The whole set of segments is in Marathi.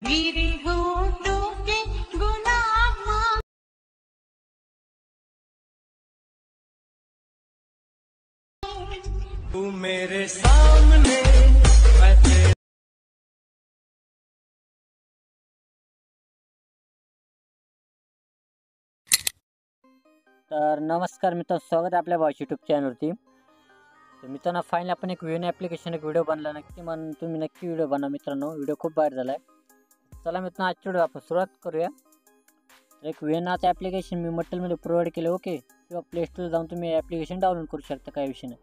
गिरी होठों के गुलाब माँ तू मेरे सामने मैं तेरे तर नमस्कार मित्रांनो, स्वागत आहे आपल्या भाऊच्या यूट्यूब चॅनलवरती. तर मित्रांनो, फायनली आपण एक व्हीएन ॲप्लिकेशन एक व्हिडिओ बनला. तुम्ही नक्की व्हिडिओ बनवा मित्रांनो, व्हिडिओ खूप बाहेर झाला आहे. चला मित्रांनो, आजच्या व्हिडिओ आपण सुरुवात करूया. तर एक व्हीएन नाचं ॲप्लिकेशन मी मटेरियलमध्ये प्रोव्हाइड केलं, ओके. किंवा प्ले स्टोरला जाऊन तुम्ही ॲप्लिकेशन डाउनलोड करू शकता, काही विषय नाही.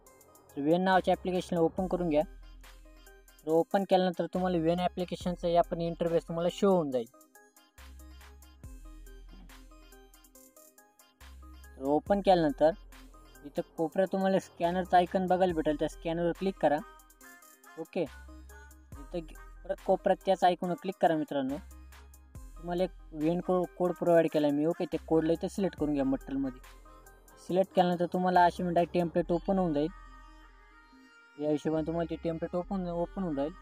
तर व्हीएन नावाच्या ॲप्लिकेशनला ओपन करून घ्या. तर ओपन केल्यानंतर तुम्हाला व्हीएन ॲप्लिकेशनचा या पण इंटरफेस तुम्हाला शो होऊन जाईल. ओपन केल्यानंतर इथं कोपऱ्यात तुम्हाला स्कॅनरचा आयकन बघायला भेटेल, त्या स्कॅनरवर क्लिक करा, ओके. इथं परत कोपऱ्यात त्याच आयकॉनवर क्लिक करा. मित्रांनो, तुम्हाला एक व्हीएन कोड प्रोव्हाइड केला आहे मी, ओके. ते कोडला इथं सिलेक्ट करून घ्या मटेरियलमध्ये. सिलेक्ट केल्यानंतर तुम्हाला अशी म्हणजे टेम्पलेट ओपन होऊन जाईल. या हिशोबाने तुम्हाला ते टेम्पलेट ओपन होऊन जाईल.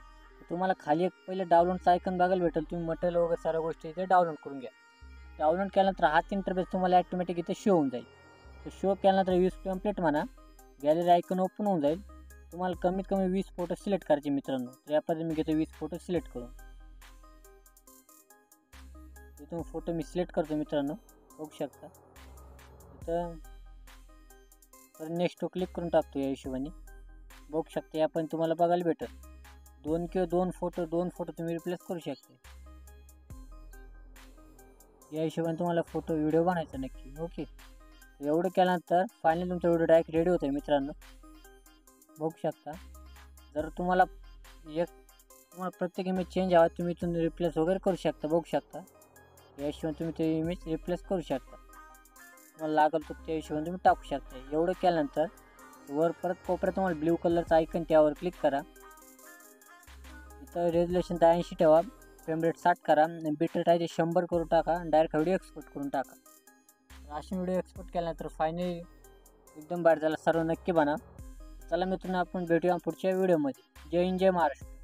तुम्हाला खाली एक पहिले डाउनलोडचा आयकन बघायला भेटेल, तुम्ही मटेरियल वगैरे सर्व गोष्टी इथे डाउनलोड करून घ्या. डाउनलोड केल्यानंतर हाच इंटरफेस तुम्हाला ॲटोमॅटिक इथे शो होऊन जाईल. तर शो केल्यानंतर 20 टेम्पलेट म्हणा, गॅलरी आयकन ओपन होऊन जाईल. तुम्हाला कमीत कमी 20 फोटो सिलेक्ट करायचे मित्रांनो. तर या पद्धतीने मी घेतो 20 फोटो सिलेक्ट करून. इथून फोटो मी सिलेक्ट करतो मित्रांनो, बघू शकता. तर नेक्स्ट क्लिक करून टाकतो. या हिशोबाने बघू शकता, आपण तुम्हाला बघायला भेटेल 2 फोटो तुम्ही रिप्लेस करू शकता. या हिशोबाने तुम्हाला फोटो व्हिडिओ बनायचा नक्की, ओके. एवढं केल्यानंतर फायनली तुमचा व्हिडिओ डायरेक्ट रेडी होतो आहे मित्रांनो, बघू शकता. जर तुम्हाला प्रत्येक इमेज चेंज हवा, तुम्ही इथून रिप्लेस वगैरे करू शकता, बघू शकता. या हिशोबाने तुम्ही ते इमेज रिप्लेस करू शकता. तुम्हाला लागेल तर त्या हिशोबाने तुम्ही टाकू शकता. एवढं केल्यानंतर वर परत कोपऱ्यात तुम्हाला ब्ल्यू कलरचा आयकन, त्यावर क्लिक करा. इथं रेझोल्युशन 80 ठेवा, फ्रेम रेट 60 करा, बिटरेट आहे ते 100 करून टाका, आणि डायरेक्ट व्हिडिओ एक्सपोर्ट करून टाका. अशी व्हिडिओ एक्सपोर्ट केल्यानंतर फायनली एकदम बाहेर झाला. सर्व नक्की बना. चला मित्रांनो, आपण भेटूया पुढच्या व्हिडिओमध्ये. जय हिंद, जय महाराष्ट्र.